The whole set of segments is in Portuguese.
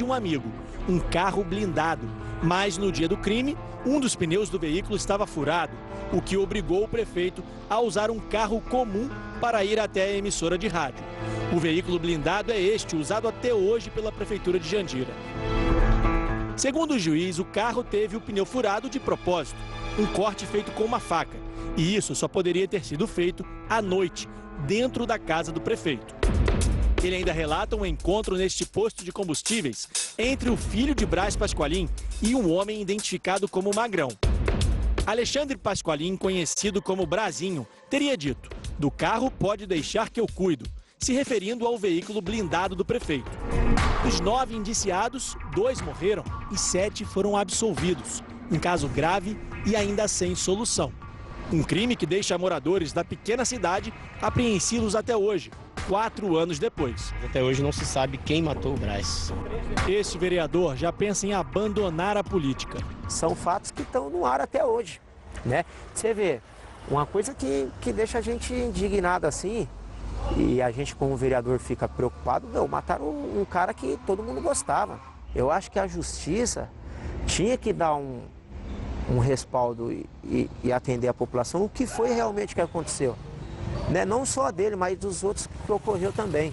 de um amigo, um carro blindado. Mas no dia do crime, um dos pneus do veículo estava furado, o que obrigou o prefeito a usar um carro comum para ir até a emissora de rádio. O veículo blindado é este, usado até hoje pela Prefeitura de Jandira. Segundo o juiz, o carro teve o pneu furado de propósito, um corte feito com uma faca. E isso só poderia ter sido feito à noite, dentro da casa do prefeito. Ele ainda relata um encontro neste posto de combustíveis entre o filho de Brás Pasqualin e um homem identificado como Magrão. Alexandre Pasqualin, conhecido como Brazinho, teria dito: "Do carro pode deixar que eu cuido", se referindo ao veículo blindado do prefeito. Dos 9 indiciados, 2 morreram e 7 foram absolvidos. Um caso grave e ainda sem solução. Um crime que deixa moradores da pequena cidade apreensivos até hoje, 4 anos depois. Até hoje não se sabe quem matou o Brás. Este vereador já pensa em abandonar a política. São fatos que estão no ar até hoje, né? Você vê, uma coisa que deixa a gente indignado assim, e a gente como vereador fica preocupado, mataram um cara que todo mundo gostava. Eu acho que a justiça tinha que dar um respaldo e atender a população, o que foi realmente que aconteceu. Né? Não só dele, mas dos outros que ocorreu também.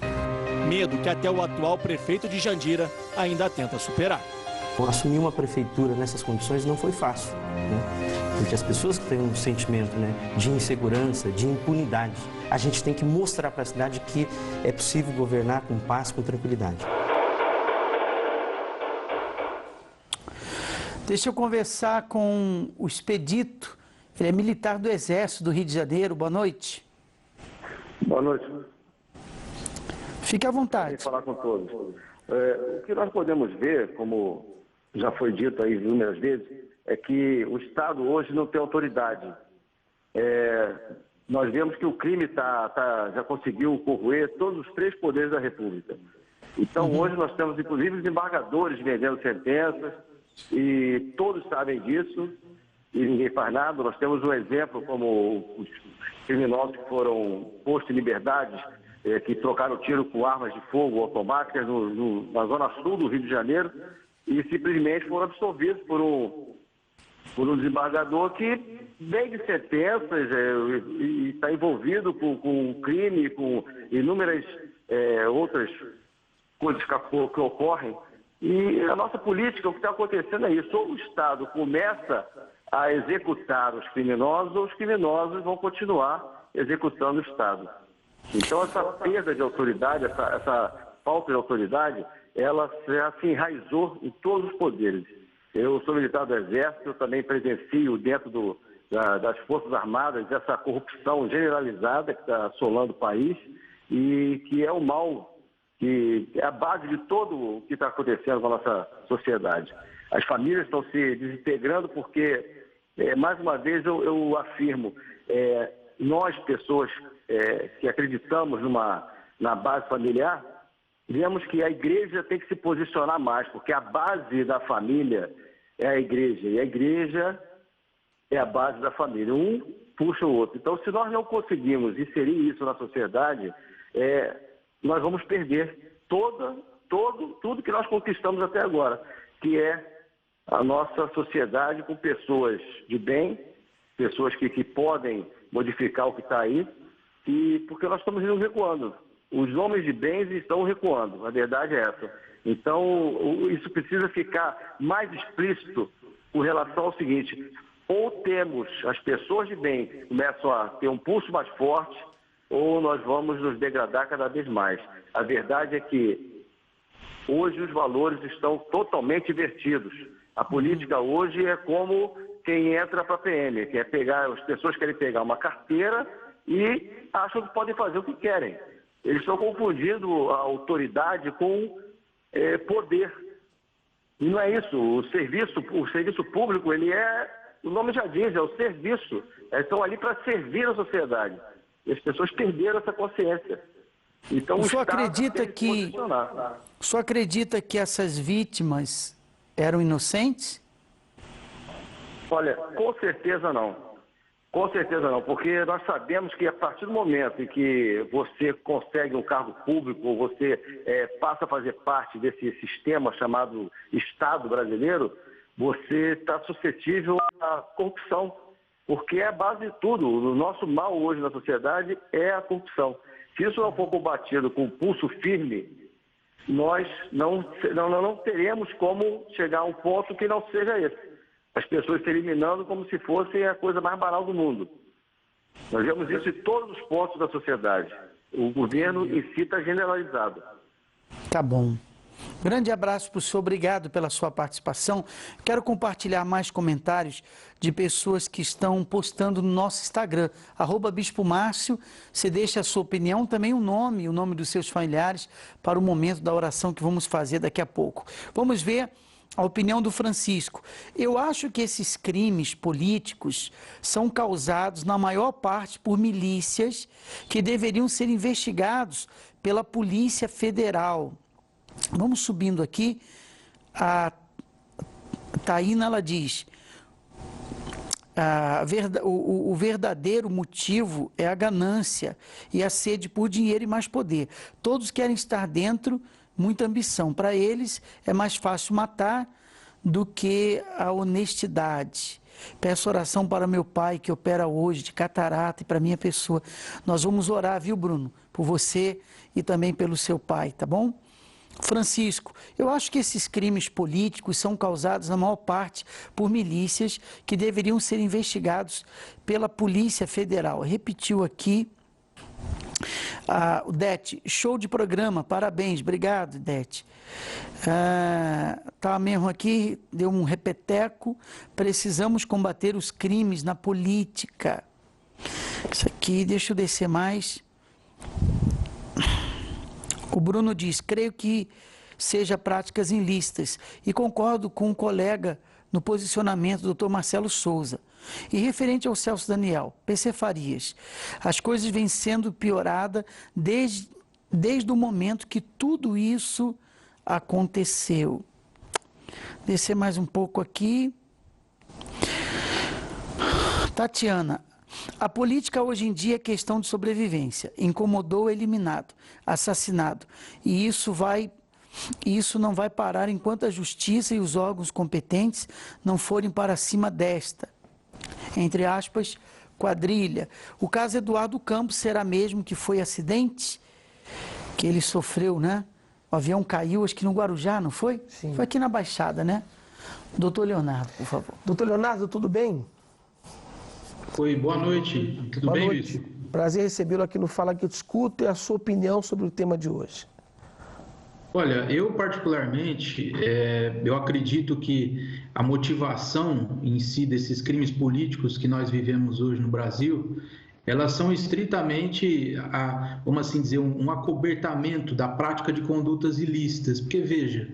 Medo que até o atual prefeito de Jandira ainda tenta superar. Assumir uma prefeitura nessas condições não foi fácil, né? Porque as pessoas que têm um sentimento, né, de insegurança, de impunidade, a gente tem que mostrar para a cidade que é possível governar com paz, com tranquilidade. Deixa eu conversar com o Expedito, ele é militar do Exército do Rio de Janeiro. Boa noite. Boa noite. Fique à vontade. Vou falar com todos. O que nós podemos ver, como já foi dito aí inúmeras vezes, é que o Estado hoje não tem autoridade. Nós vemos que o crime já conseguiu corroer todos os 3 poderes da República. Então, hoje nós temos, inclusive, desembargadores vendendo sentenças, e todos sabem disso, e ninguém faz nada. Nós temos um exemplo como os criminosos que foram postos em liberdade, que trocaram tiro com armas de fogo automáticas na zona sul do Rio de Janeiro, e simplesmente foram absolvidos por um desembargador que vem de sentenças e está envolvido com crime, com inúmeras outras coisas que ocorrem. E a nossa política, o que está acontecendo é isso: ou o Estado começa a executar os criminosos, ou os criminosos vão continuar executando o Estado. Então, essa perda de autoridade, essa falta de autoridade, ela já se enraizou em todos os poderes. Eu sou militar do Exército, eu também presencio dentro das Forças Armadas essa corrupção generalizada que está assolando o país e que é o mal, que é a base de todo o que está acontecendo com a nossa sociedade. As famílias estão se desintegrando porque, mais uma vez, eu afirmo, nós, pessoas que acreditamos na base familiar, vemos que a igreja tem que se posicionar mais, porque a base da família é a igreja, e a igreja é a base da família. Um puxa o outro. Então, se nós não conseguimos inserir isso na sociedade, nós vamos perder tudo que nós conquistamos até agora, que é a nossa sociedade com pessoas de bem, pessoas que podem modificar o que está aí, e porque nós estamos recuando. Os homens de bens estão recuando, a verdade é essa. Então, isso precisa ficar mais explícito com relação ao seguinte: ou temos as pessoas de bem que começam a ter um pulso mais forte, ou nós vamos nos degradar cada vez mais. A verdade é que hoje os valores estão totalmente invertidos. A política hoje é como quem entra para a PM, que é pegar, as pessoas querem pegar uma carteira e acham que podem fazer o que querem. Eles estão confundindo a autoridade com poder. E não é isso. O serviço público, ele o nome já diz, é o serviço. Eles estão ali para servir a sociedade. E as pessoas perderam essa consciência. Então, o senhor acredita que essas vítimas eram inocentes? Olha, com certeza não. Com certeza não, porque nós sabemos que a partir do momento em que você consegue um cargo público, você passa a fazer parte desse sistema chamado Estado brasileiro, você está suscetível à corrupção, porque é a base de tudo. O nosso mal hoje na sociedade é a corrupção. Se isso não for combatido com pulso firme, nós não teremos como chegar a um ponto que não seja esse. As pessoas se eliminando como se fosse a coisa mais banal do mundo. Nós vemos isso em todos os pontos da sociedade. O governo em si está generalizado. Tá bom. Grande abraço para o senhor, obrigado pela sua participação. Quero compartilhar mais comentários de pessoas que estão postando no nosso Instagram, @BispoMárcio. Você deixa a sua opinião, também o nome dos seus familiares para o momento da oração que vamos fazer daqui a pouco. Vamos ver a opinião do Francisco. Eu acho que esses crimes políticos são causados, na maior parte, por milícias que deveriam ser investigados pela Polícia Federal. Vamos subindo aqui. A Taína, ela diz: o verdadeiro motivo é a ganância e a sede por dinheiro e mais poder. Todos querem estar dentro, muita ambição. Para eles é mais fácil matar do que a honestidade. Peço oração para meu pai que opera hoje de catarata e para minha pessoa. Nós vamos orar, viu, Bruno? Por você e também pelo seu pai, tá bom? Francisco, eu acho que esses crimes políticos são causados, na maior parte, por milícias que deveriam ser investigados pela Polícia Federal. Repetiu aqui. O Dete, show de programa, parabéns, obrigado, Dete. Tá mesmo aqui, deu um repeteco. Precisamos combater os crimes na política. Isso aqui, deixa eu descer mais. O Bruno diz: creio que seja práticas ilícitas e concordo com um colega no posicionamento do Dr. Marcelo Souza. E referente ao Celso Daniel, PC Farias, as coisas vêm sendo pioradas desde o momento que tudo isso aconteceu. Descer mais um pouco aqui. Tatiana, a política hoje em dia é questão de sobrevivência. Incomodou, eliminado, assassinado. E isso não vai parar enquanto a justiça e os órgãos competentes não forem para cima desta, entre aspas, quadrilha. O caso Eduardo Campos será mesmo que foi acidente? Que ele sofreu, né? O avião caiu, acho que no Guarujá, não foi? Sim. Foi aqui na Baixada, né? Doutor Leonardo, por favor. Doutor Leonardo, tudo bem? Oi, boa noite. Tudo Boa bem, noite. Bispo? Prazer recebê-lo aqui no Fala Que Eu Discuto e a sua opinião sobre o tema de hoje. Olha, eu particularmente, eu acredito que a motivação em si desses crimes políticos que nós vivemos hoje no Brasil, elas são estritamente, vamos assim dizer, um acobertamento da prática de condutas ilícitas. Porque, veja,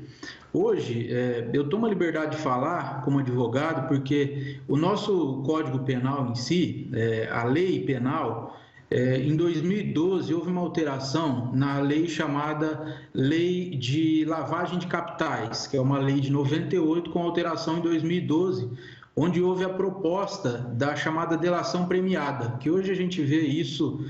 hoje eu tomo a liberdade de falar como advogado porque o nosso Código Penal em si, a lei penal, em 2012 houve uma alteração na lei chamada Lei de Lavagem de Capitais, que é uma lei de 98 com alteração em 2012, onde houve a proposta da chamada delação premiada, que hoje a gente vê isso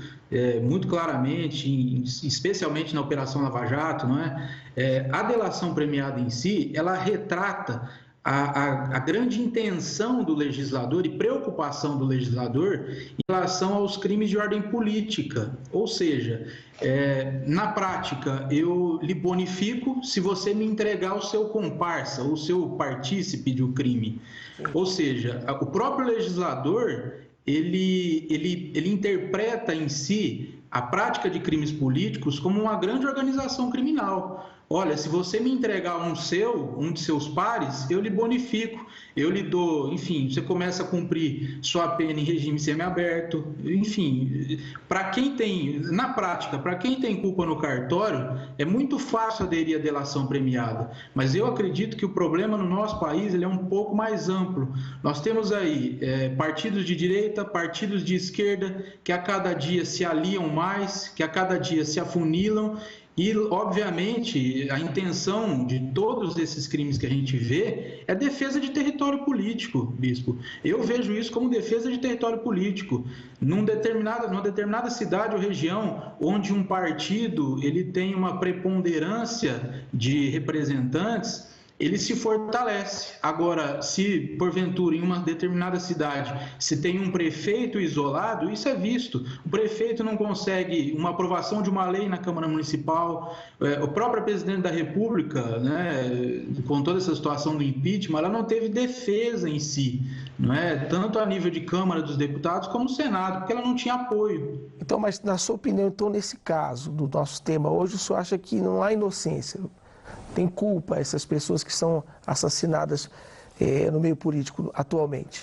muito claramente, especialmente na Operação Lava Jato, não é? A delação premiada em si, ela retrata a grande intenção do legislador e preocupação do legislador em relação aos crimes de ordem política. Ou seja, na prática, eu lhe bonifico se você me entregar o seu comparsa, o seu partícipe de um crime. Ou seja, o próprio legislador, ele interpreta em si a prática de crimes políticos como uma grande organização criminal. Olha, se você me entregar um de seus pares, eu lhe bonifico, eu lhe dou, enfim, você começa a cumprir sua pena em regime semiaberto, enfim, para quem tem, na prática, para quem tem culpa no cartório, é muito fácil aderir à delação premiada, mas eu acredito que o problema no nosso país ele é um pouco mais amplo. Nós temos aí partidos de direita, partidos de esquerda, que a cada dia se aliam mais, que a cada dia se afunilam, E, obviamente, a intenção de todos esses crimes que a gente vê é defesa de território político, bispo. Eu vejo isso como defesa de território político. Numa determinada cidade ou região onde um partido ele tem uma preponderância de representantes, ele se fortalece. Agora, se porventura em uma determinada cidade se tem um prefeito isolado, isso é visto. O prefeito não consegue uma aprovação de uma lei na Câmara Municipal, o próprio presidente da República, né, com toda essa situação do impeachment, ela não teve defesa em si, não é? Tanto a nível de Câmara dos Deputados como Senado, porque ela não tinha apoio. Então, mas na sua opinião, então, nesse caso do nosso tema hoje, o senhor acha que não há inocência? Tem culpa essas pessoas que são assassinadas no meio político atualmente?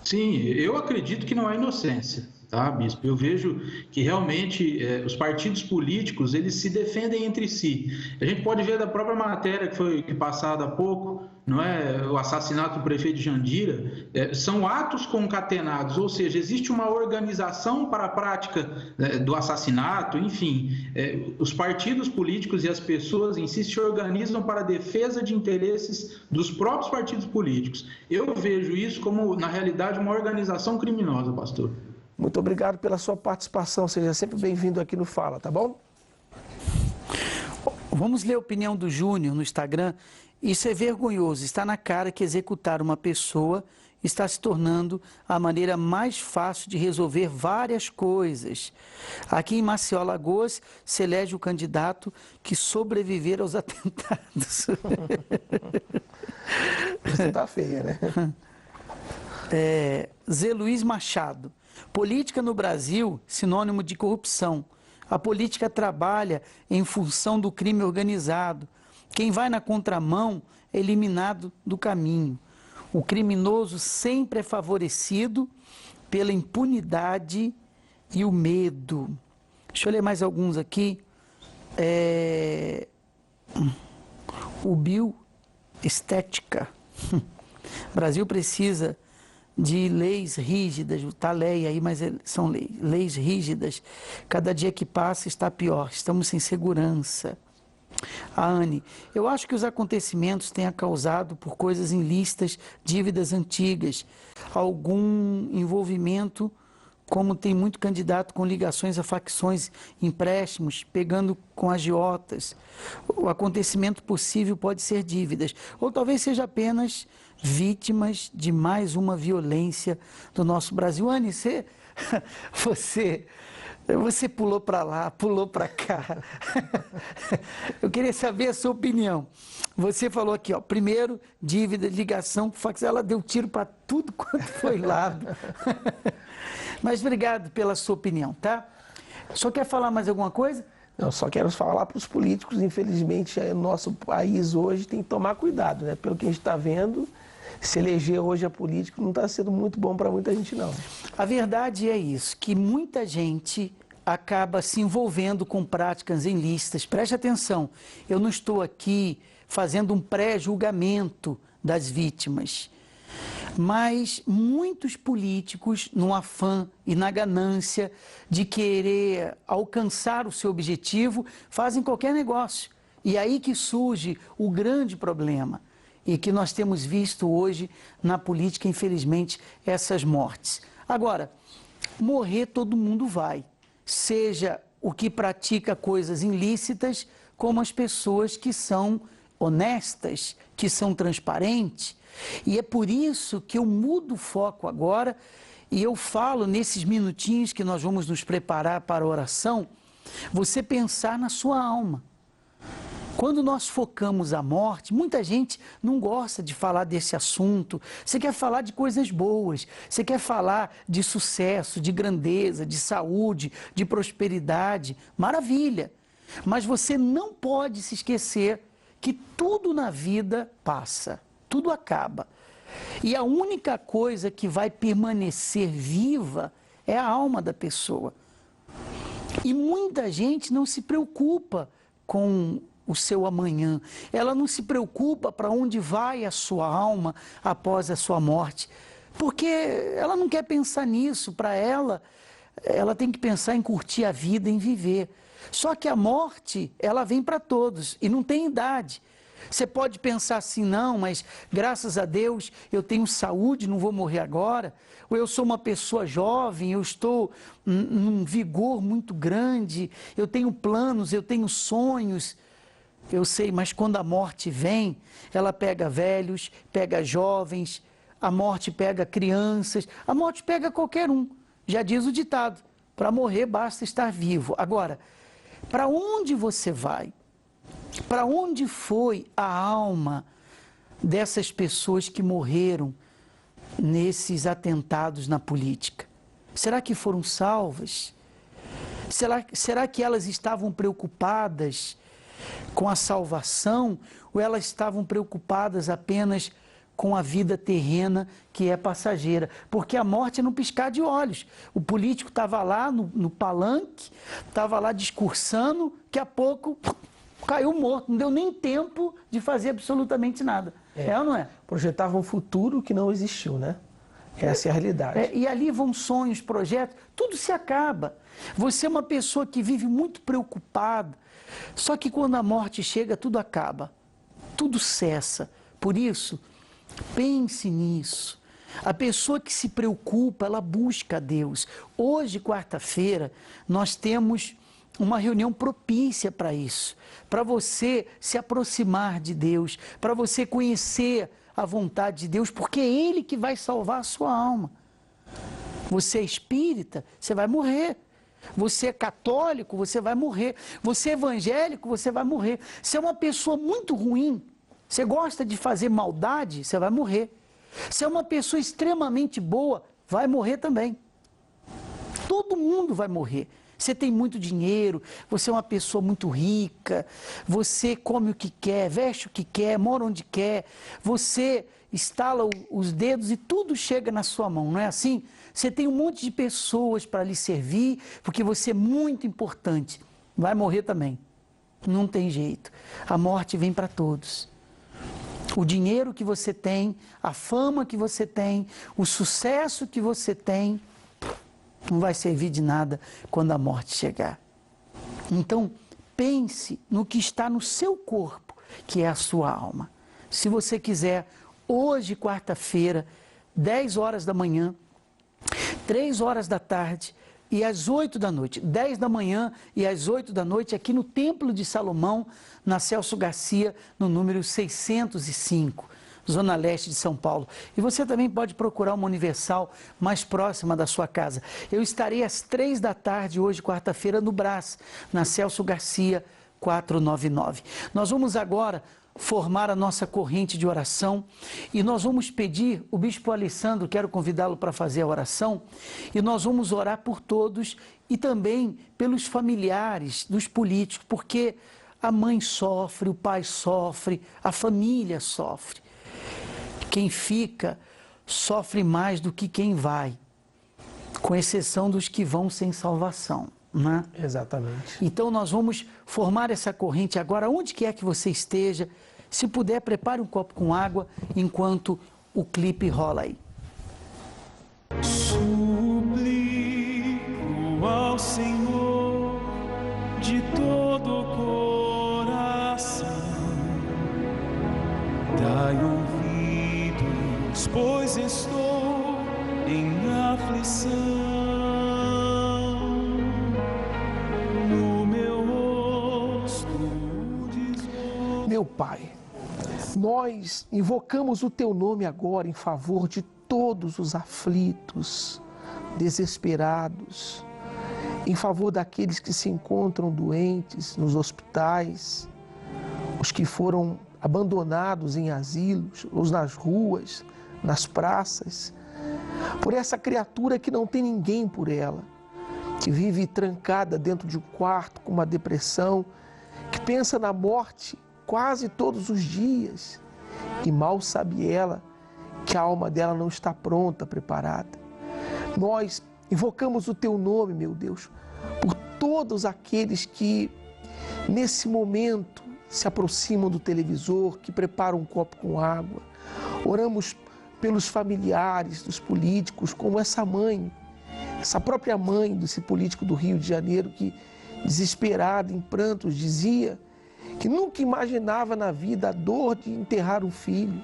Sim, eu acredito que não há inocência, tá, bispo? Eu vejo que realmente os partidos políticos, eles se defendem entre si. A gente pode ver da própria matéria que foi passada há pouco, não é? O assassinato do prefeito de Jandira, são atos concatenados, ou seja, existe uma organização para a prática do assassinato, enfim, os partidos políticos e as pessoas em si se organizam para a defesa de interesses dos próprios partidos políticos. Eu vejo isso como, na realidade, uma organização criminosa, pastor. Muito obrigado pela sua participação, seja sempre bem-vindo aqui no Fala, tá bom? Vamos ler a opinião do Júnior no Instagram. Isso é vergonhoso, está na cara que executar uma pessoa está se tornando a maneira mais fácil de resolver várias coisas. Aqui em Maceió, Alagoas, se elege o candidato que sobreviver aos atentados. Você tá feia, né? Zé Luiz Machado. Política no Brasil, sinônimo de corrupção. A política trabalha em função do crime organizado. Quem vai na contramão é eliminado do caminho. O criminoso sempre é favorecido pela impunidade e o medo. Deixa eu ler mais alguns aqui. O bioestética. O Brasil precisa de leis rígidas, está lei aí, mas são leis rígidas. Cada dia que passa está pior, estamos sem segurança. A Anne, eu acho que os acontecimentos tenham causado por coisas ilícitas, dívidas antigas, algum envolvimento, como tem muito candidato com ligações a facções, empréstimos, pegando com agiotas. O acontecimento possível pode ser dívidas, ou talvez seja apenas vítimas de mais uma violência do nosso Brasil. Anne, você pulou para lá, pulou para cá. Eu queria saber a sua opinião. Você falou aqui, ó, primeiro, dívida, ligação com facção. Ela deu tiro para tudo quanto foi lado. Mas obrigado pela sua opinião, tá? Só quer falar mais alguma coisa? Não, só quero falar para os políticos, infelizmente, o nosso país hoje tem que tomar cuidado, né? Pelo que a gente está vendo, se eleger hoje a política não está sendo muito bom para muita gente, não. A verdade é isso, que muita gente acaba se envolvendo com práticas ilícitas. Preste atenção, eu não estou aqui fazendo um pré-julgamento das vítimas, mas muitos políticos, no afã e na ganância de querer alcançar o seu objetivo, fazem qualquer negócio. E aí que surge o grande problema, e que nós temos visto hoje na política, infelizmente, essas mortes. Agora, morrer todo mundo vai, seja o que pratica coisas ilícitas, como as pessoas que são honestas, que são transparentes. E é por isso que eu mudo o foco agora e eu falo nesses minutinhos que nós vamos nos preparar para a oração, você pensar na sua alma. Quando nós focamos a morte, muita gente não gosta de falar desse assunto. Você quer falar de coisas boas, você quer falar de sucesso, de grandeza, de saúde, de prosperidade. Maravilha! Mas você não pode se esquecer que tudo na vida passa, tudo acaba. E a única coisa que vai permanecer viva é a alma da pessoa. E muita gente não se preocupa com o seu amanhã. Ela não se preocupa para onde vai a sua alma após a sua morte, porque ela não quer pensar nisso. Para ela tem que pensar em curtir a vida, em viver. Só que a morte, ela vem para todos e não tem idade. Você pode pensar assim, não, mas graças a Deus eu tenho saúde, não vou morrer agora. Ou eu sou uma pessoa jovem, eu estou num vigor muito grande, eu tenho planos, eu tenho sonhos. Eu sei, mas quando a morte vem, ela pega velhos, pega jovens, a morte pega crianças, a morte pega qualquer um. Já diz o ditado, para morrer basta estar vivo. Agora, para onde você vai? Para onde foi a alma dessas pessoas que morreram nesses atentados na política? Será que foram salvas? Será que elas estavam preocupadas com a salvação ou elas estavam preocupadas apenas com a vida terrena que é passageira? Porque a morte é no piscar de olhos. O político estava lá no palanque, estava lá discursando, daqui a pouco caiu morto, não deu nem tempo de fazer absolutamente nada. É ou não é? Projetava um futuro que não existiu, né? Essa é a realidade. E ali vão sonhos, projetos, tudo se acaba. Você é uma pessoa que vive muito preocupada, só que quando a morte chega, tudo acaba, tudo cessa. Por isso, pense nisso. A pessoa que se preocupa, ela busca a Deus. Hoje, quarta-feira, nós temos uma reunião propícia para isso, para você se aproximar de Deus, para você conhecer a vontade de Deus, porque é Ele que vai salvar a sua alma. Você é espírita, você vai morrer. Você é católico, você vai morrer. Você é evangélico, você vai morrer. Você é uma pessoa muito ruim, você gosta de fazer maldade, você vai morrer. Se é uma pessoa extremamente boa, vai morrer também. Todo mundo vai morrer. Você tem muito dinheiro, você é uma pessoa muito rica, você come o que quer, veste o que quer, mora onde quer, você estala os dedos e tudo chega na sua mão, não é assim? Você tem um monte de pessoas para lhe servir, porque você é muito importante. Vai morrer também. Não tem jeito. A morte vem para todos. O dinheiro que você tem, a fama que você tem, o sucesso que você tem, não vai servir de nada quando a morte chegar. Então, pense no que está no seu corpo, que é a sua alma. Se você quiser, hoje, quarta-feira, 10 horas da manhã, 3 horas da tarde e às 8 da noite, 10 da manhã e às 8 da noite, aqui no Templo de Salomão, na Celso Garcia, no número 605. Zona Leste de São Paulo. E você também pode procurar uma Universal mais próxima da sua casa. Eu estarei às 3 da tarde, hoje, quarta-feira, no Brás, na Celso Garcia, 499. Nós vamos agora formar a nossa corrente de oração e nós vamos pedir, o Bispo Alessandro, quero convidá-lo para fazer a oração, e nós vamos orar por todos e também pelos familiares dos políticos, porque a mãe sofre, o pai sofre, a família sofre. Quem fica sofre mais do que quem vai, com exceção dos que vão sem salvação, né? Exatamente. Então nós vamos formar essa corrente agora, onde quer que você esteja. Se puder, prepare um copo com água enquanto o clipe rola aí. Suplico ao Senhor de todo o coração, dai ouvidos, pois estou em aflição. No meu rosto Meu Pai, nós invocamos o Teu nome agora em favor de todos os aflitos, desesperados, em favor daqueles que se encontram doentes nos hospitais, os que foram abandonados em asilos, ou nas ruas, nas praças, por essa criatura que não tem ninguém por ela, que vive trancada dentro de um quarto com uma depressão, que pensa na morte quase todos os dias e mal sabe ela que a alma dela não está pronta, preparada. Nós invocamos o Teu nome, meu Deus, por todos aqueles que nesse momento se aproximam do televisor, que preparam um copo com água. Oramos pelos familiares dos políticos, como essa mãe, essa própria mãe desse político do Rio de Janeiro que desesperada, em prantos, dizia que nunca imaginava na vida a dor de enterrar um filho.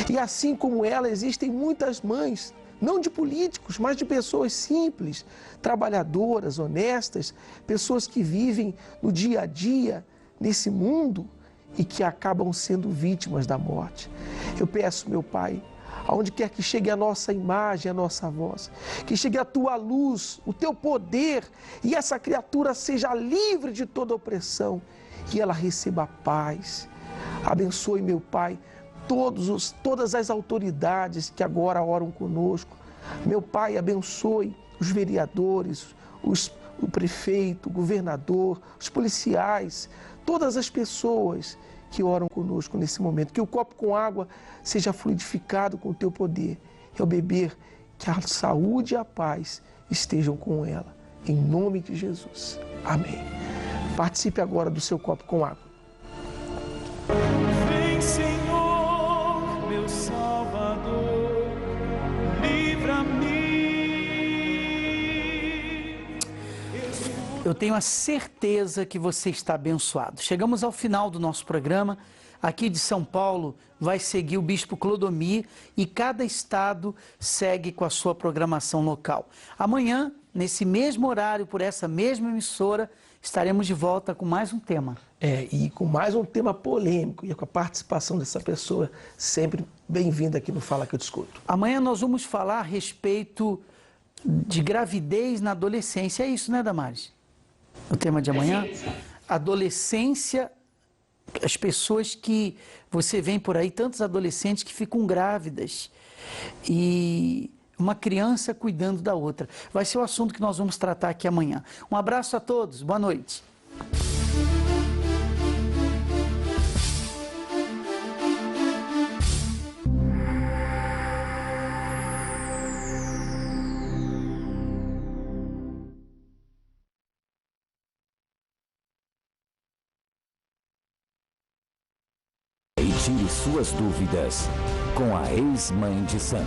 E assim como ela, existem muitas mães, não de políticos, mas de pessoas simples, trabalhadoras, honestas, pessoas que vivem no dia a dia nesse mundo e que acabam sendo vítimas da morte. Eu peço, meu Pai, aonde quer que chegue a nossa imagem, a nossa voz, que chegue a Tua luz, o Teu poder, e essa criatura seja livre de toda opressão, que ela receba paz. Abençoe, meu Pai, todas as autoridades que agora oram conosco. Meu Pai, abençoe os vereadores, o prefeito, o governador, os policiais, todas as pessoas que oram conosco nesse momento. Que o copo com água seja fluidificado com o Teu poder. E ao beber, que a saúde e a paz estejam com ela. Em nome de Jesus. Amém. Participe agora do seu copo com água. Vem, Senhor, meu Salvador, livra-me. Eu tenho a certeza que você está abençoado. Chegamos ao final do nosso programa. Aqui de São Paulo vai seguir o Bispo Clodomir e cada estado segue com a sua programação local. Amanhã, nesse mesmo horário, por essa mesma emissora, estaremos de volta com mais um tema. E com mais um tema polêmico e com a participação dessa pessoa sempre bem-vinda aqui no Fala Que Eu Discuto. Amanhã nós vamos falar a respeito de gravidez na adolescência. É isso, né, Damares? O tema de amanhã? Adolescência, as pessoas que você vê por aí, tantos adolescentes que ficam grávidas e uma criança cuidando da outra. Vai ser o assunto que nós vamos tratar aqui amanhã. Um abraço a todos, boa noite. Tire suas dúvidas com a ex-mãe de santo.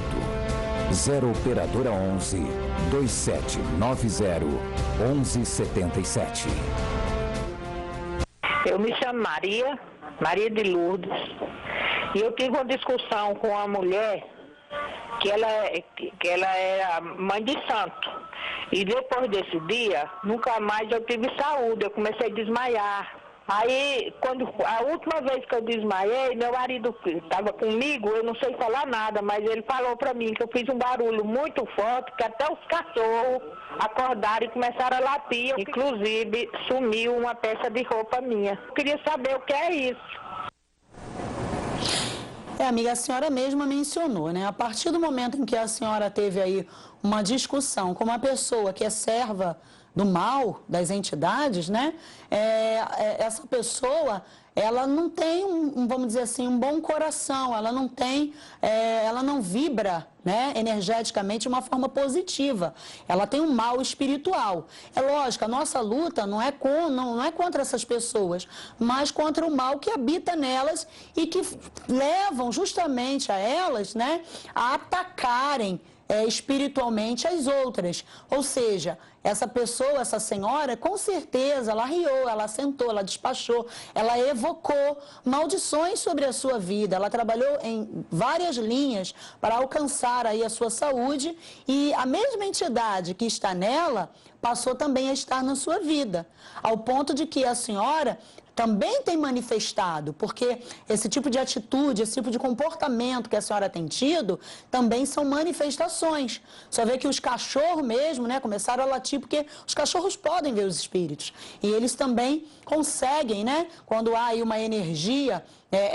0 operadora 11 2790 1177. Eu me chamo Maria de Lourdes, e eu tive uma discussão com uma mulher que ela era mãe de santo. E depois desse dia, nunca mais eu tive saúde, eu comecei a desmaiar. Aí, a última vez que eu desmaiei, meu marido estava comigo, eu não sei falar nada, mas ele falou para mim que eu fiz um barulho muito forte, que até os cachorros acordaram e começaram a latir. Inclusive, sumiu uma peça de roupa minha. Eu queria saber o que é isso. Amiga, a senhora mesma mencionou, né? A partir do momento em que a senhora teve aí uma discussão com uma pessoa que é serva do mal, das entidades, né? Essa pessoa, ela não tem, vamos dizer assim, um bom coração, ela não vibra, né, energeticamente de uma forma positiva. Ela tem um mal espiritual. É lógico, a nossa luta não é contra essas pessoas, mas contra o mal que habita nelas e que levam justamente a elas, né, a atacarem espiritualmente as outras. Ou seja, essa pessoa, essa senhora, com certeza, ela riu, ela sentou, ela despachou, ela evocou maldições sobre a sua vida, ela trabalhou em várias linhas para alcançar aí a sua saúde, e a mesma entidade que está nela passou também a estar na sua vida, ao ponto de que a senhora também tem manifestado, porque esse tipo de atitude, esse tipo de comportamento que a senhora tem tido, também são manifestações. Só vê que os cachorros mesmo, né, começaram a latir, porque os cachorros podem ver os espíritos. E eles também conseguem, né, quando há aí uma energia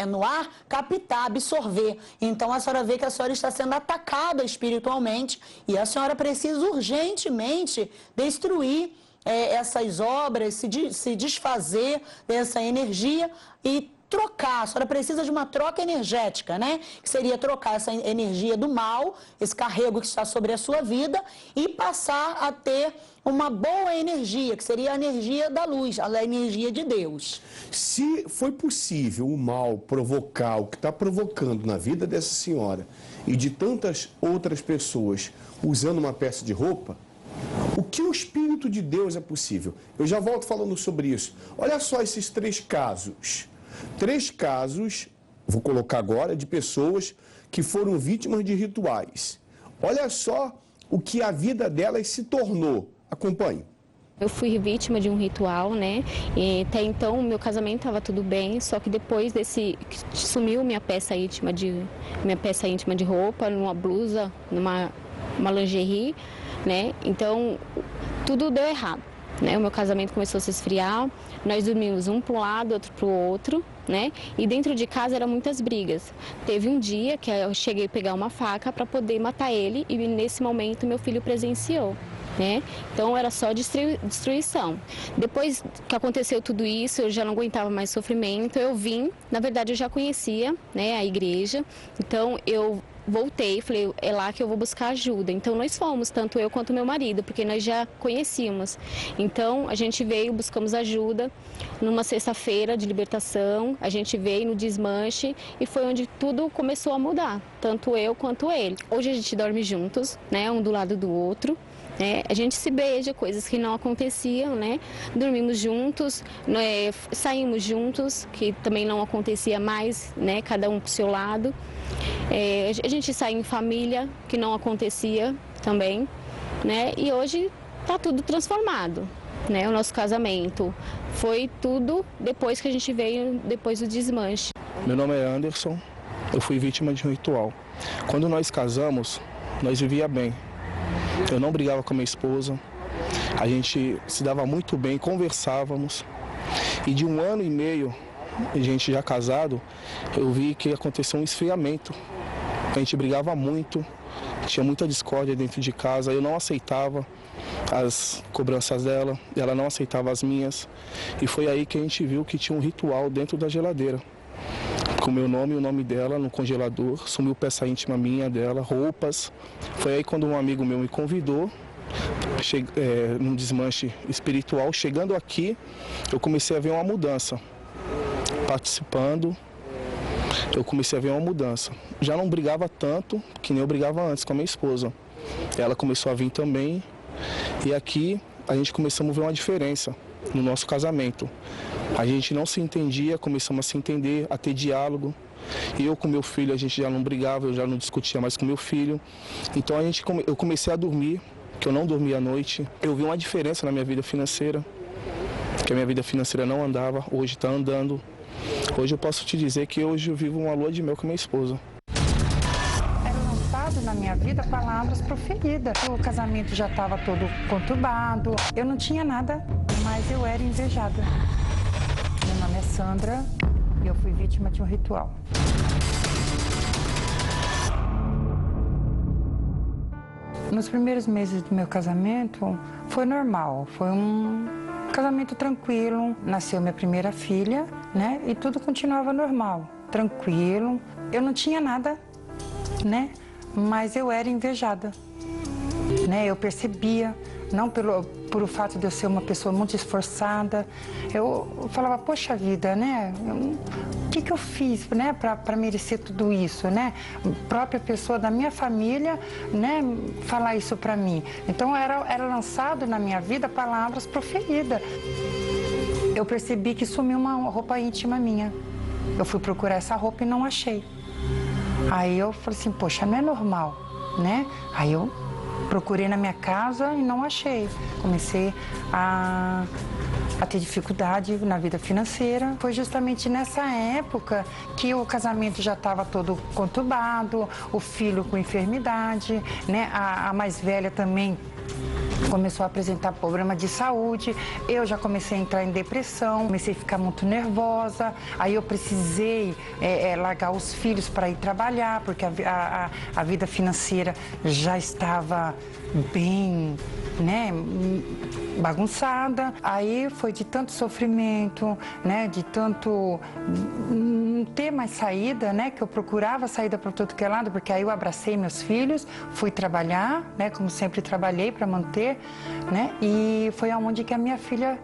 no ar, captar, absorver. Então a senhora vê que a senhora está sendo atacada espiritualmente e a senhora precisa urgentemente destruir essas obras, se desfazer dessa energia e trocar. A senhora precisa de uma troca energética, né? Que seria trocar essa energia do mal, esse carrego que está sobre a sua vida, e passar a ter uma boa energia, que seria a energia da luz, a energia de Deus. Se foi possível o mal provocar o que está provocando na vida dessa senhora e de tantas outras pessoas usando uma peça de roupa, O que o Espírito de Deus é possível? Eu já volto falando sobre isso. Olha só esses 3 casos. 3 casos, vou colocar agora, de pessoas que foram vítimas de rituais. Olha só o que a vida delas se tornou. Acompanhe. Eu fui vítima de um ritual, né? E até então o meu casamento estava tudo bem, só que depois desse sumiu minha peça íntima de roupa, numa blusa, numa lingerie, né? Então tudo deu errado, né? O meu casamento começou a se esfriar, nós dormimos um para um lado, outro para o outro, né? E dentro de casa eram muitas brigas. Teve um dia que eu cheguei a pegar uma faca para poder matar ele e nesse momento meu filho presenciou. Né? Então era só destruição. Depois que aconteceu tudo isso, eu já não aguentava mais sofrimento, eu vim, na verdade eu já conhecia, né, a igreja, então eu voltei, falei, é lá que eu vou buscar ajuda. Então nós fomos, tanto eu quanto meu marido, porque nós já conhecíamos. Então a gente veio, buscamos ajuda numa sexta-feira de libertação, a gente veio no desmanche e foi onde tudo começou a mudar, tanto eu quanto ele. Hoje a gente dorme juntos, né, um do lado do outro. A gente se beija, coisas que não aconteciam, né? Dormimos juntos, né? Saímos juntos, que também não acontecia mais, né? Cada um para o seu lado. A gente sai em família, que não acontecia também, né? E hoje está tudo transformado, né? O nosso casamento foi tudo depois que a gente veio, depois do desmanche. Meu nome é Anderson, eu fui vítima de um ritual. Quando nós casamos, nós vivíamos bem. Eu não brigava com a minha esposa, a gente se dava muito bem, conversávamos. E de 1 ano e meio, a gente já casado, eu vi que aconteceu um esfriamento. A gente brigava muito, tinha muita discórdia dentro de casa, eu não aceitava as cobranças dela, ela não aceitava as minhas. E foi aí que a gente viu que tinha um ritual dentro da geladeira. Com o meu nome e o nome dela no congelador, sumiu peça íntima minha, dela, roupas. Foi aí quando um amigo meu me convidou, num desmanche espiritual. Chegando aqui, eu comecei a ver uma mudança. Participando, eu comecei a ver uma mudança. Já não brigava tanto que nem eu brigava antes com a minha esposa. Ela começou a vir também e aqui a gente começou a ver uma diferença no nosso casamento. A gente não se entendia, começamos a se entender, a ter diálogo. E eu com meu filho, a gente já não brigava, eu já não discutia mais com meu filho. Então eu comecei a dormir, que eu não dormia à noite. Eu vi uma diferença na minha vida financeira, que a minha vida financeira não andava, hoje está andando. Hoje eu posso te dizer que hoje eu vivo uma lua de mel com minha esposa. Eram lançadas na minha vida palavras proferidas. O casamento já estava todo conturbado, eu não tinha nada, mas eu era invejada. Meu nome é Sandra e eu fui vítima de um ritual. Nos primeiros meses do meu casamento foi normal, foi um casamento tranquilo. Nasceu minha primeira filha, né? E tudo continuava normal, tranquilo. Eu não tinha nada, né? Mas eu era invejada, né? Eu percebia, não por o fato de eu ser uma pessoa muito esforçada. Eu falava, poxa vida, né? O que eu fiz, né, para merecer tudo isso, né? A própria pessoa da minha família, né, falar isso para mim. Então era lançado na minha vida palavras proferidas. Eu percebi que sumiu uma roupa íntima minha. Eu fui procurar essa roupa e não achei. Aí eu falei assim, poxa, não é normal, né? Aí eu procurei na minha casa e não achei. Comecei a ter dificuldade na vida financeira. Foi justamente nessa época que o casamento já estava todo conturbado, o filho com enfermidade, né? A mais velha também começou a apresentar problema de saúde, eu já comecei a entrar em depressão, comecei a ficar muito nervosa, aí eu precisei largar os filhos para ir trabalhar, porque a vida financeira já estava bem, né, bagunçada. Aí foi de tanto sofrimento, né, de tanto não ter mais saída, né, que eu procurava saída para todo que é lado, porque aí eu abracei meus filhos, fui trabalhar, né, como sempre trabalhei para manter, né, e foi aonde que a minha filha,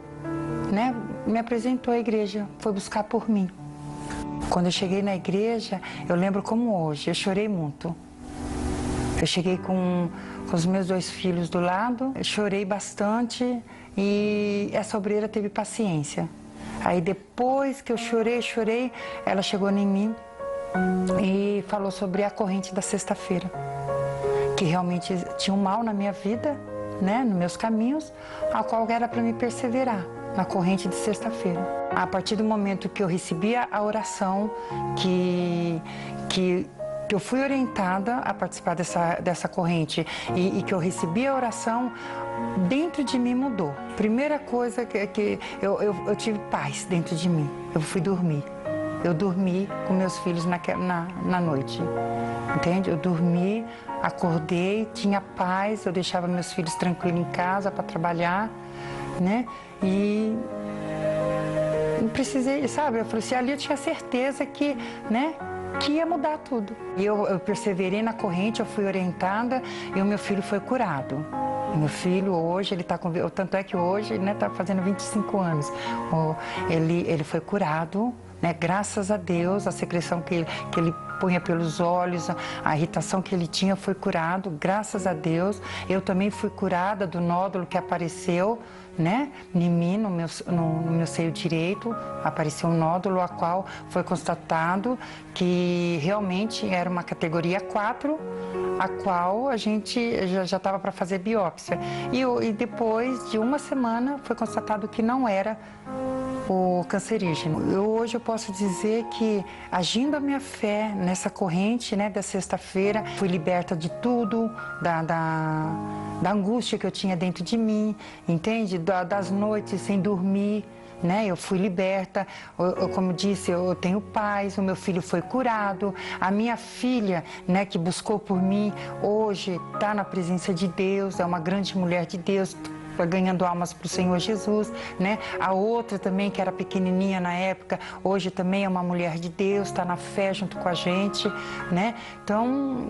né, me apresentou à igreja, foi buscar por mim. Quando eu cheguei na igreja, eu lembro como hoje, eu chorei muito. Eu cheguei com os meus 2 filhos do lado, chorei bastante e essa obreira teve paciência. Aí depois que eu chorei, ela chegou em mim e falou sobre a corrente da sexta-feira, que realmente tinha um mal na minha vida, né, nos meus caminhos, a qual era para me perseverar na corrente de sexta-feira. A partir do momento que eu recebi a oração, que eu fui orientada a participar dessa corrente e que eu recebi a oração, dentro de mim mudou. Primeira coisa que eu tive paz dentro de mim, eu fui dormir. Eu dormi com meus filhos na noite, entende? Eu dormi, acordei, tinha paz, eu deixava meus filhos tranquilos em casa para trabalhar, né? E não precisei, sabe? Eu falei assim, ali eu tinha certeza que, né, que ia mudar tudo. E eu perseverei na corrente, eu fui orientada e o meu filho foi curado. O meu filho hoje, ele está com... Tanto é que hoje ele está fazendo 25 anos. Ele foi curado, né? Graças a Deus, a secreção que ele punha pelos olhos, a irritação que ele tinha foi curado, graças a Deus. Eu também fui curada do nódulo que apareceu, né, em mim, no meu seio direito, apareceu um nódulo, a qual foi constatado que realmente era uma categoria 4, a qual a gente já estava para fazer biópsia. E depois de uma semana foi constatado que não era o cancerígeno. Hoje eu posso dizer que, agindo a minha fé nessa corrente, né, da sexta-feira, fui liberta de tudo, da angústia que eu tinha dentro de mim, entende? Das noites sem dormir, né? Eu fui liberta, como disse, eu tenho paz, o meu filho foi curado, a minha filha, né, que buscou por mim, hoje está na presença de Deus, é uma grande mulher de Deus, ganhando almas para o Senhor Jesus, né? A outra também, que era pequenininha na época, hoje também é uma mulher de Deus, está na fé junto com a gente, né? Então,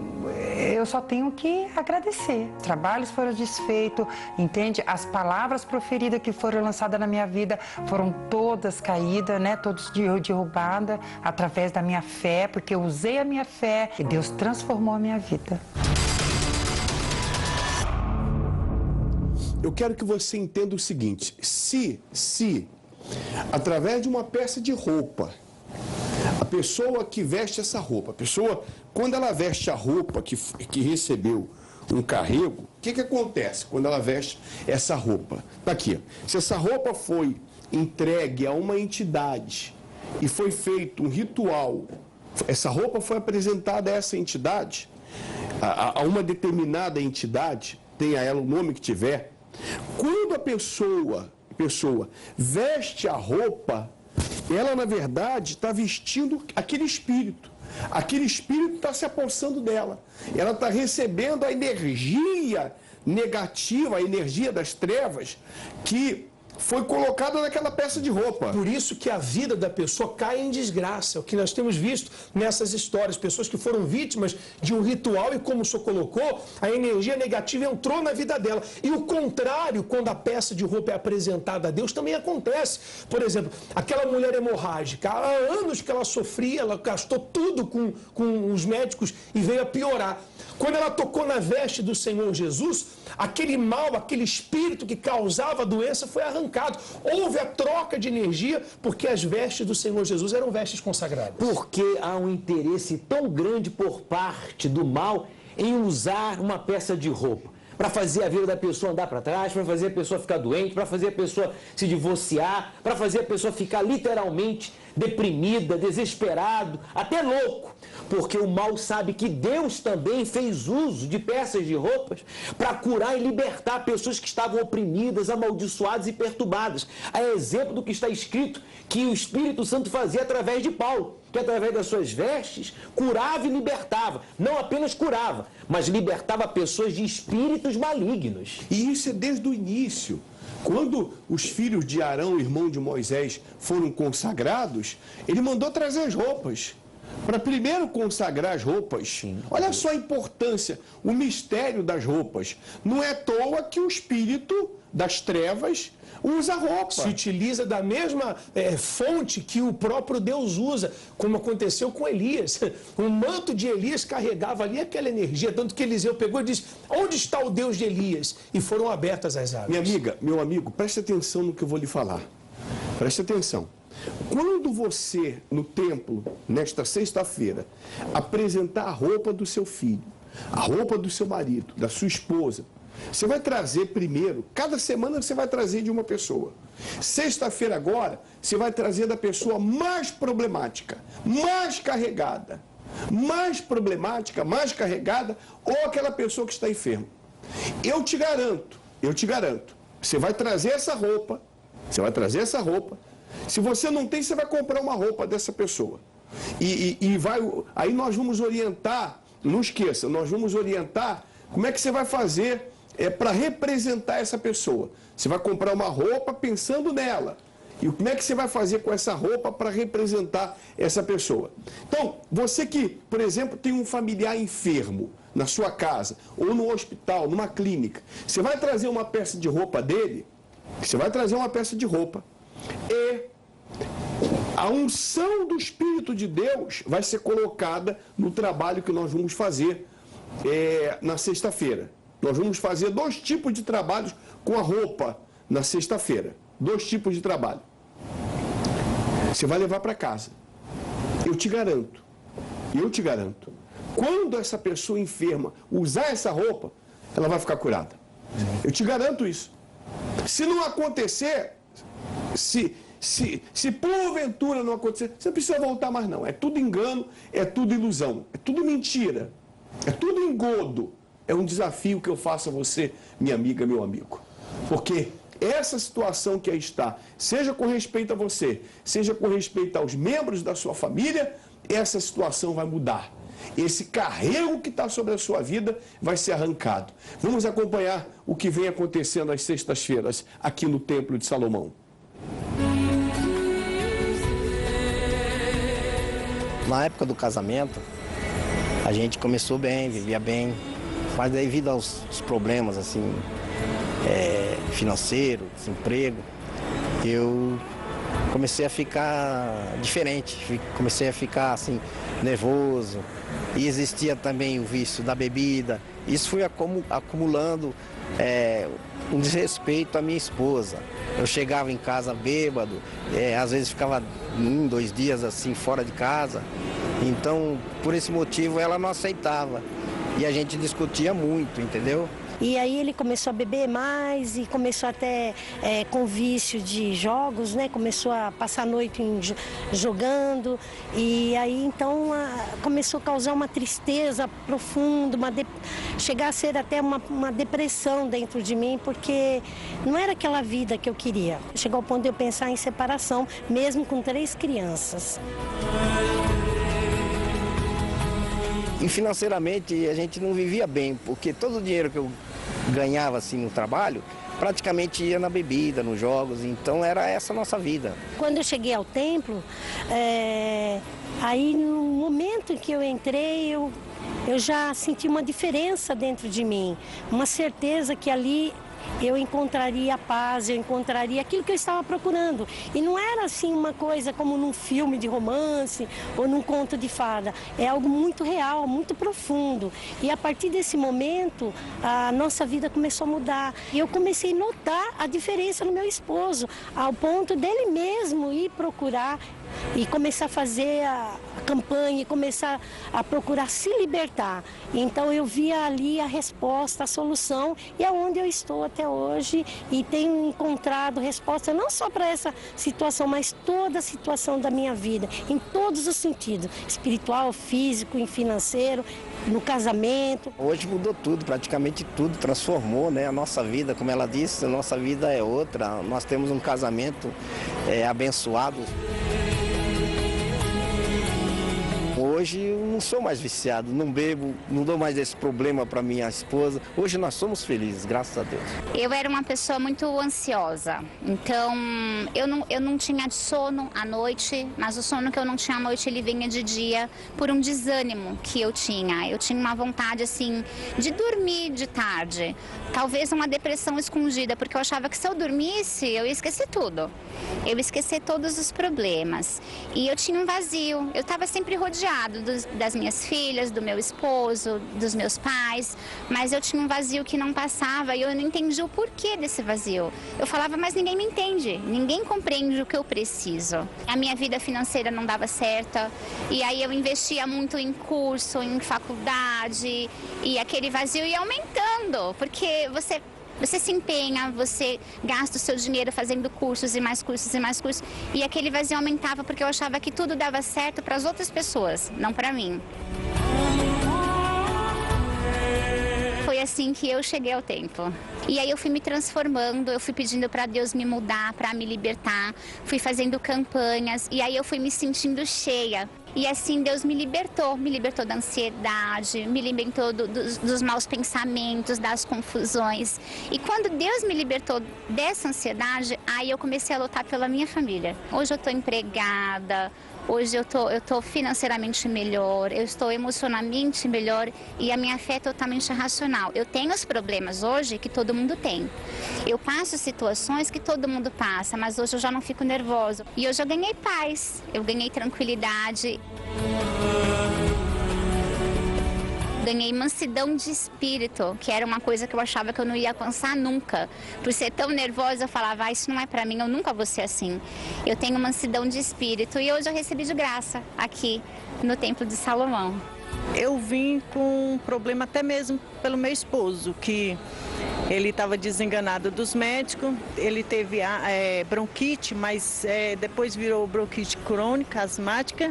eu só tenho que agradecer. Os trabalhos foram desfeitos, entende? As palavras proferidas que foram lançadas na minha vida foram todas caídas, né? Todas derrubadas através da minha fé, porque eu usei a minha fé e Deus transformou a minha vida. Eu quero que você entenda o seguinte, se através de uma peça de roupa, a pessoa que veste essa roupa, a pessoa, quando ela veste a roupa que recebeu um carrego, o que acontece quando ela veste essa roupa? Tá aqui, se essa roupa foi entregue a uma entidade e foi feito um ritual, essa roupa foi apresentada a essa entidade, a uma determinada entidade, tenha ela o nome que tiver, quando a pessoa veste a roupa, ela na verdade está vestindo aquele espírito está se apossando dela, ela está recebendo a energia negativa, a energia das trevas que foi colocada naquela peça de roupa. Por isso que a vida da pessoa cai em desgraça. O que nós temos visto nessas histórias, pessoas que foram vítimas de um ritual e, como o senhor colocou, a energia negativa entrou na vida dela. E o contrário, quando a peça de roupa é apresentada a Deus, também acontece. Por exemplo, aquela mulher hemorrágica, há anos que ela sofria, ela gastou tudo com os médicos e veio a piorar. Quando ela tocou na veste do Senhor Jesus, aquele mal, aquele espírito que causava a doença foi arrancado. Houve a troca de energia porque as vestes do Senhor Jesus eram vestes consagradas. Porque há um interesse tão grande por parte do mal em usar uma peça de roupa para fazer a vida da pessoa andar para trás, para fazer a pessoa ficar doente, para fazer a pessoa se divorciar, para fazer a pessoa ficar literalmente deprimida, desesperado, até louco. Porque o mal sabe que Deus também fez uso de peças de roupas para curar e libertar pessoas que estavam oprimidas, amaldiçoadas e perturbadas. A exemplo do que está escrito que o Espírito Santo fazia através de Paulo, que através das suas vestes curava e libertava. Não apenas curava, mas libertava pessoas de espíritos malignos. E isso é desde o início. Quando os filhos de Arão, irmão de Moisés, foram consagrados, ele mandou trazer as roupas. para primeiro consagrar as roupas. Olha só a importância, o mistério das roupas. Não é à toa que o espírito das trevas usa roupa. Se utiliza da mesma fonte que o próprio Deus usa, como aconteceu com Elias. O manto de Elias carregava ali aquela energia, tanto que Eliseu pegou e disse: onde está o Deus de Elias? E foram abertas as águas. Minha amiga, meu amigo, preste atenção no que eu vou lhe falar. Preste atenção. Quando você, no templo, nesta sexta-feira, apresentar a roupa do seu filho, a roupa do seu marido, da sua esposa, você vai trazer primeiro, cada semana você vai trazer de uma pessoa. Sexta-feira agora, você vai trazer da pessoa mais problemática, mais carregada, mais problemática, mais carregada, ou aquela pessoa que está enferma. Eu te garanto, você vai trazer essa roupa, se você não tem, você vai comprar uma roupa dessa pessoa. Aí nós vamos orientar, não esqueça, nós vamos orientar como é que você vai fazer para representar essa pessoa. Você vai comprar uma roupa pensando nela. E como é que você vai fazer com essa roupa para representar essa pessoa? Então, você que, por exemplo, tem um familiar enfermo na sua casa, ou no hospital, numa clínica, você vai trazer uma peça de roupa dele, e a unção do Espírito de Deus vai ser colocada no trabalho que nós vamos fazer na sexta-feira. Nós vamos fazer 2 tipos de trabalhos com a roupa na sexta-feira. 2 tipos de trabalho. Você vai levar para casa. Eu te garanto. Quando essa pessoa enferma usar essa roupa, ela vai ficar curada. Eu te garanto isso. Se não acontecer, se porventura não acontecer, você não precisa voltar mais não. É tudo engano, é tudo ilusão, é tudo mentira, é tudo engodo. É um desafio que eu faço a você, minha amiga, meu amigo. Porque essa situação que aí está, seja com respeito a você, seja com respeito aos membros da sua família, essa situação vai mudar. Esse carrego que está sobre a sua vida vai ser arrancado. Vamos acompanhar o que vem acontecendo às sextas-feiras aqui no Templo de Salomão. Na época do casamento, a gente começou bem, vivia bem, mas devido aos problemas assim, financeiro, desemprego, eu comecei a ficar diferente, comecei a ficar assim, nervoso. E existia também o vício da bebida. Isso foi acumulando um desrespeito à minha esposa. Eu chegava em casa bêbado, às vezes ficava 1, 2 dias assim fora de casa. Então, por esse motivo, ela não aceitava. E a gente discutia muito, entendeu? E aí ele começou a beber mais e começou até com vício de jogos, né? Começou a passar a noite jogando e aí então começou a causar uma tristeza profunda, chegar a ser até uma depressão dentro de mim, porque não era aquela vida que eu queria. Chegou ao ponto de eu pensar em separação, mesmo com 3 crianças. E financeiramente a gente não vivia bem, porque todo o dinheiro que eu ganhava assim no trabalho, praticamente ia na bebida, nos jogos, então era essa a nossa vida. Quando eu cheguei ao templo, aí no momento em que eu entrei, eu já senti uma diferença dentro de mim, uma certeza que ali eu encontraria a paz, eu encontraria aquilo que eu estava procurando. E não era assim uma coisa como num filme de romance ou num conto de fada. É algo muito real, muito profundo. E a partir desse momento, a nossa vida começou a mudar. E eu comecei a notar a diferença no meu esposo, ao ponto dele mesmo ir procurar e começar a fazer a campanha, e começar a procurar se libertar. Então eu via ali a resposta, a solução, e é onde eu estou até hoje e tenho encontrado resposta não só para essa situação, mas toda a situação da minha vida, em todos os sentidos, espiritual, físico e financeiro, no casamento. Hoje mudou tudo, praticamente tudo, transformou, né? A nossa vida, como ela disse, a nossa vida é outra, nós temos um casamento abençoado. hoje eu não sou mais viciado, não bebo, não dou mais esse problema para minha esposa. Hoje nós somos felizes, graças a Deus. Eu era uma pessoa muito ansiosa, então eu não tinha sono à noite, mas o sono que eu não tinha à noite ele vinha de dia por um desânimo que eu tinha. Eu tinha uma vontade assim de dormir de tarde, talvez uma depressão escondida, porque eu achava que se eu dormisse eu ia esquecer tudo. Eu ia esquecer todos os problemas e eu tinha um vazio. Eu estava sempre rodeado das minhas filhas, do meu esposo, dos meus pais, mas eu tinha um vazio que não passava e eu não entendi o porquê desse vazio. Eu falava, mas ninguém me entende, ninguém compreende o que eu preciso. A minha vida financeira não dava certa e aí eu investia muito em curso, em faculdade e aquele vazio ia aumentando, porque você se empenha, você gasta o seu dinheiro fazendo cursos e mais cursos e mais cursos. E aquele vazio aumentava porque eu achava que tudo dava certo para as outras pessoas, não para mim. Foi assim que eu cheguei ao templo. E aí eu fui me transformando, eu fui pedindo para Deus me mudar, para me libertar. Fui fazendo campanhas e aí eu fui me sentindo cheia. E assim Deus me libertou da ansiedade, me libertou dos maus pensamentos, das confusões. E quando Deus me libertou dessa ansiedade, aí eu comecei a lutar pela minha família. Hoje eu estou empregada, hoje eu tô financeiramente melhor, eu estou emocionalmente melhor e a minha fé é totalmente racional. Eu tenho os problemas hoje que todo mundo tem. Eu passo situações que todo mundo passa, mas hoje eu já não fico nervosa. E hoje eu ganhei paz, eu ganhei tranquilidade. Ganhei mansidão de espírito, que era uma coisa que eu achava que eu não ia alcançar nunca. Por ser tão nervosa, eu falava, isso não é pra mim, eu nunca vou ser assim. Eu tenho mansidão de espírito e hoje eu recebi de graça aqui no Templo de Salomão. Eu vim com um problema até mesmo pelo meu esposo, que ele estava desenganado dos médicos, ele teve bronquite, mas depois virou bronquite crônica, asmática,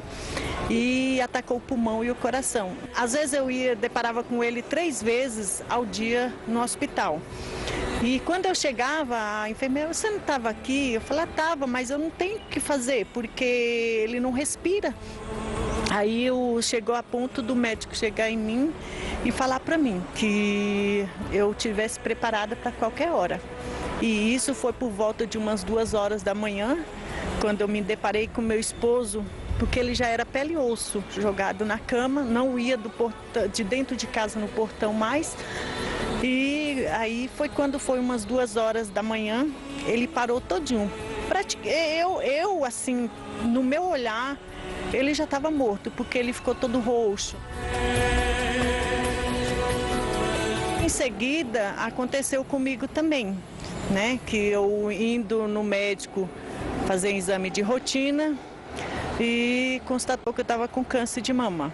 e atacou o pulmão e o coração. Às vezes eu deparava com ele 3 vezes ao dia no hospital. E quando eu chegava, a enfermeira, você não estava aqui? Eu falei, estava, mas eu não tenho o que fazer, porque ele não respira. Aí chegou a ponto do médico chegar em mim e falar para mim que eu estivesse preparada para qualquer hora. E isso foi por volta de umas 2 horas da manhã, quando eu me deparei com meu esposo, porque ele já era pele e osso, jogado na cama, não ia de dentro de casa no portão mais. E aí foi quando foi umas 2 horas da manhã, ele parou todinho. Eu assim, no meu olhar, ele já estava morto, porque ele ficou todo roxo. Em seguida, aconteceu comigo também, né? Que eu indo no médico fazer exame de rotina e constatou que eu estava com câncer de mama,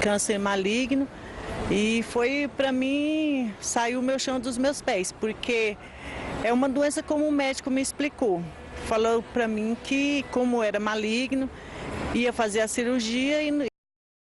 câncer maligno. E foi, para mim, saiu o meu chão dos meus pés, porque é uma doença como o médico me explicou. Falou para mim que, como era maligno, ia fazer a cirurgia